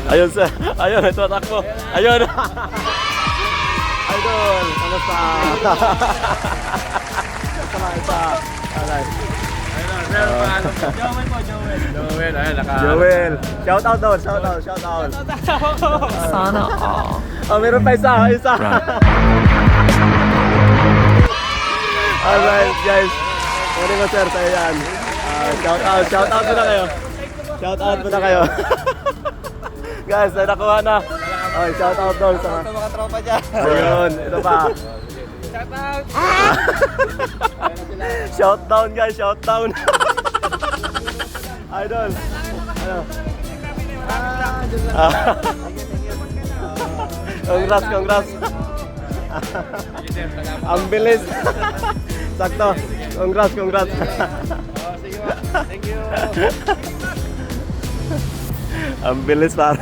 Ayun sir. Ayun, ito takbo. Ayun. Idol, kamusta? Kamusta? Alright. Joel, ayun, Joel. Shout out daw, shout out, shout out. Sana all. Oh, meron pa isa, isa. Alright, guys. Morning mo sir, sa'yo yan. Shout out muna kayo. Shout out muna kayo. Guys, ay nakuha na. Okay, shout out daw sa mga tropa dyan. ayun, ito pa. Shout out! Shout down guys, shout down. Idol. Ano? Congrats, congrats. Ang bilis. Sakto. Congrats, congrats. Sige ba? Thank you. Ang bilis pare.